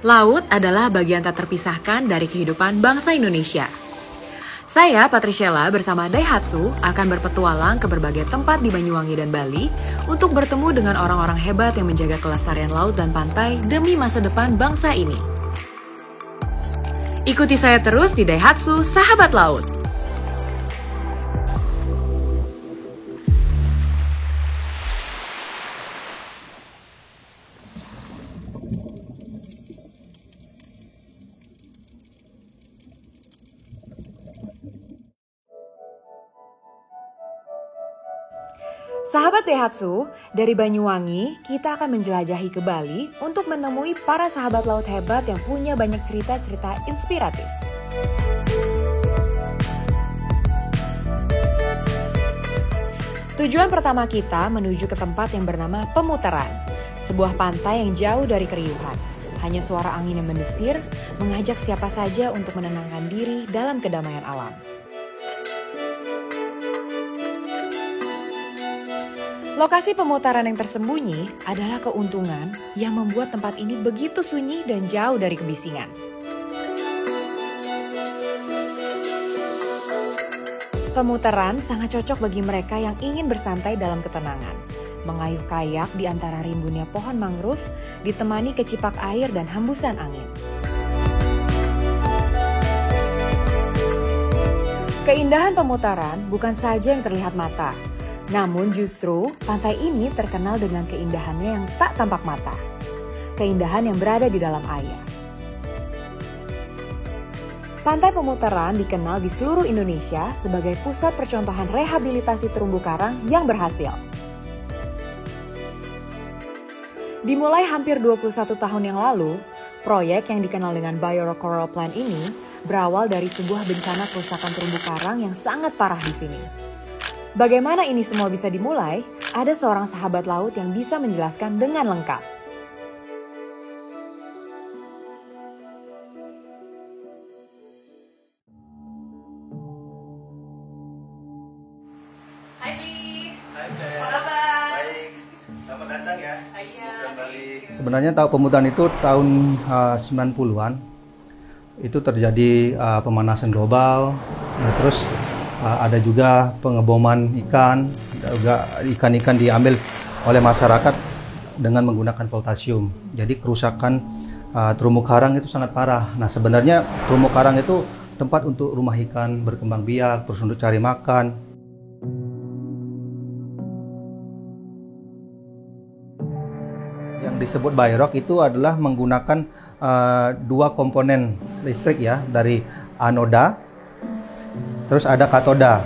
Laut adalah bagian tak terpisahkan dari kehidupan bangsa Indonesia. Saya, Patriciela, bersama Daihatsu akan berpetualang ke berbagai tempat di Banyuwangi dan Bali untuk bertemu dengan orang-orang hebat yang menjaga kelestarian laut dan pantai demi masa depan bangsa ini. Ikuti saya terus di Daihatsu Sahabat Laut. Sahabat Daihatsu, dari Banyuwangi, kita akan menjelajahi ke Bali untuk menemui para sahabat laut hebat yang punya banyak cerita-cerita inspiratif. Tujuan pertama kita menuju ke tempat yang bernama Pemutaran, sebuah pantai yang jauh dari keriuhan. Hanya suara angin yang mendesir mengajak siapa saja untuk menenangkan diri dalam kedamaian alam. Lokasi pemutaran yang tersembunyi adalah keuntungan yang membuat tempat ini begitu sunyi dan jauh dari kebisingan. Pemutaran sangat cocok bagi mereka yang ingin bersantai dalam ketenangan, mengayuh kayak di antara rimbunnya pohon mangrove, ditemani kecipak air dan hembusan angin. Keindahan Pemutaran bukan saja yang terlihat mata, namun justru pantai ini terkenal dengan keindahannya yang tak tampak mata. Keindahan yang berada di dalam air. Pantai Pemutaran dikenal di seluruh Indonesia sebagai pusat percontohan rehabilitasi terumbu karang yang berhasil. Dimulai hampir 21 tahun yang lalu, proyek yang dikenal dengan Bayoro Coral Plan ini berawal dari sebuah bencana kerusakan terumbu karang yang sangat parah di sini. Bagaimana ini semua bisa dimulai? Ada seorang sahabat laut yang bisa menjelaskan dengan lengkap. Hai Ki. Hai Teh. Apa kabar? Baik. Selamat datang ya. Iya. Kembali. Sebenarnya tahu Pemutaran itu tahun 90-an. Itu terjadi pemanasan global. Nah, terus ada juga pengeboman ikan, juga ikan-ikan diambil oleh masyarakat dengan menggunakan potasium. Jadi kerusakan terumbu karang itu sangat parah. Nah, sebenarnya terumbu karang itu tempat untuk rumah ikan berkembang biak, terus untuk cari makan. Yang disebut Bayrock itu adalah menggunakan dua komponen listrik ya, dari anoda terus ada katoda.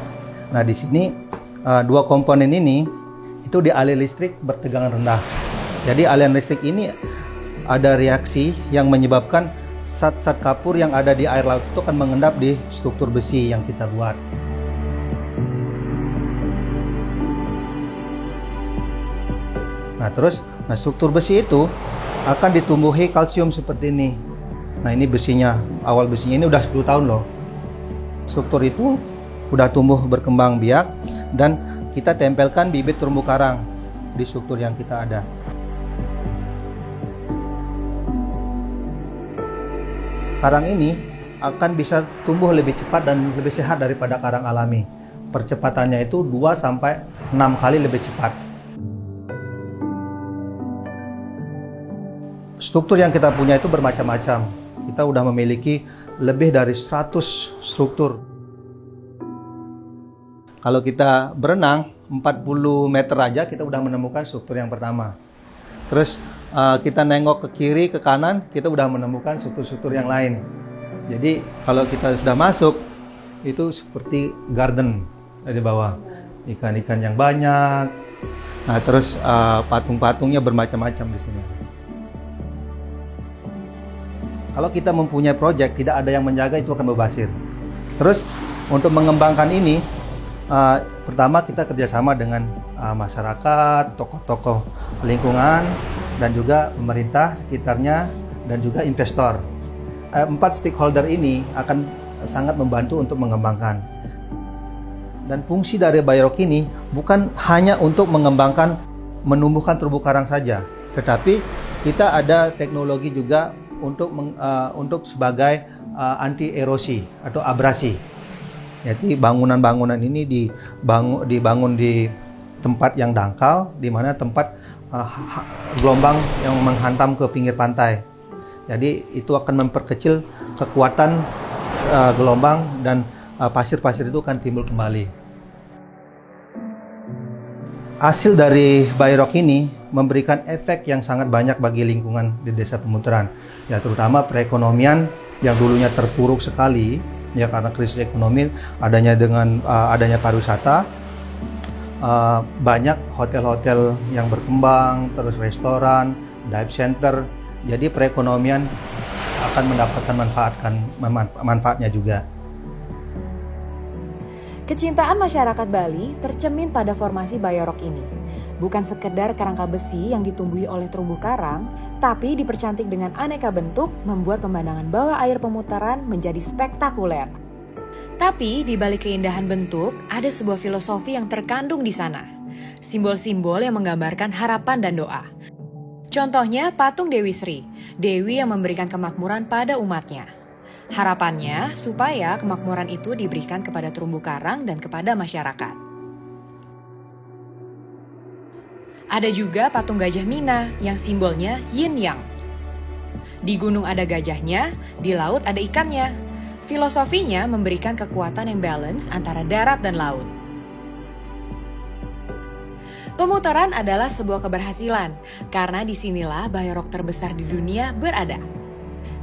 Nah, di sini dua komponen ini itu di aliran listrik bertegangan rendah. Jadi aliran listrik ini ada reaksi yang menyebabkan zat-zat kapur yang ada di air laut itu akan mengendap di struktur besi yang kita buat. Nah, terus struktur besi itu akan ditumbuhi kalsium seperti ini. Nah, ini besinya, awal besinya ini udah 10 tahun loh. Struktur itu udah tumbuh berkembang biak dan kita tempelkan bibit terumbu karang di struktur yang kita ada. Karang ini akan bisa tumbuh lebih cepat dan lebih sehat daripada karang alami. Percepatannya itu 2-6 kali lebih cepat. Struktur yang kita punya itu bermacam-macam. Kita udah memiliki lebih dari 100 struktur. Kalau kita berenang 40 meter aja kita udah menemukan struktur yang pertama. Terus kita nengok ke kiri, ke kanan, kita udah menemukan struktur-struktur yang lain. Jadi kalau kita sudah masuk, itu seperti garden di bawah. Ikan-ikan yang banyak. Nah, terus patung-patungnya bermacam-macam di sini. Kalau kita mempunyai proyek, tidak ada yang menjaga, itu akan berbasir. Terus untuk mengembangkan ini, pertama kita kerjasama dengan masyarakat, tokoh-tokoh lingkungan, dan juga pemerintah sekitarnya, dan juga investor. 4 stakeholder ini akan sangat membantu untuk mengembangkan. Dan fungsi dari Bayrock ini bukan hanya untuk mengembangkan, menumbuhkan terumbu karang saja, tetapi kita ada teknologi juga untuk sebagai anti erosi atau abrasi. Jadi bangunan-bangunan ini dibangun di tempat yang dangkal, di mana tempat gelombang yang menghantam ke pinggir pantai. Jadi itu akan memperkecil kekuatan gelombang dan pasir-pasir itu akan timbul kembali. Hasil dari Bayrok ini memberikan efek yang sangat banyak bagi lingkungan di Desa Pemutaran, ya terutama perekonomian yang dulunya terpuruk sekali, ya karena krisis ekonomi adanya pariwisata, banyak hotel-hotel yang berkembang, terus restoran, dive center, jadi perekonomian akan mendapatkan manfaatnya juga. Kecintaan masyarakat Bali tercermin pada formasi Bayorok ini. Bukan sekedar kerangka besi yang ditumbuhi oleh terumbu karang, tapi dipercantik dengan aneka bentuk membuat pemandangan bawah air Pemutaran menjadi spektakuler. Tapi di balik keindahan bentuk, ada sebuah filosofi yang terkandung di sana. Simbol-simbol yang menggambarkan harapan dan doa. Contohnya patung Dewi Sri, dewi yang memberikan kemakmuran pada umatnya. Harapannya supaya kemakmuran itu diberikan kepada terumbu karang dan kepada masyarakat. Ada juga patung Gajah Mina yang simbolnya yin yang. Di gunung ada gajahnya, di laut ada ikannya. Filosofinya memberikan kekuatan yang balance antara darat dan laut. Pemutaran adalah sebuah keberhasilan karena disinilah Bayorok terbesar di dunia berada.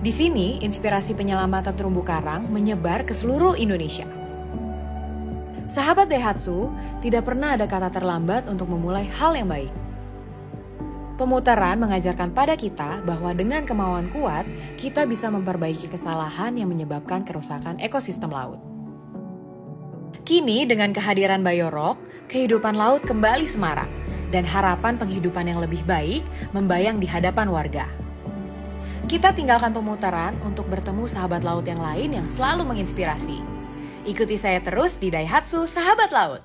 Di sini, inspirasi penyelamatan terumbu karang menyebar ke seluruh Indonesia. Sahabat Daihatsu, tidak pernah ada kata terlambat untuk memulai hal yang baik. Pemutaran mengajarkan pada kita bahwa dengan kemauan kuat, kita bisa memperbaiki kesalahan yang menyebabkan kerusakan ekosistem laut. Kini, dengan kehadiran Bayorok, kehidupan laut kembali semarak, dan harapan penghidupan yang lebih baik membayang di hadapan warga. Kita tinggalkan Pemutaran untuk bertemu sahabat laut yang lain yang selalu menginspirasi. Ikuti saya terus di Daihatsu Sahabat Laut.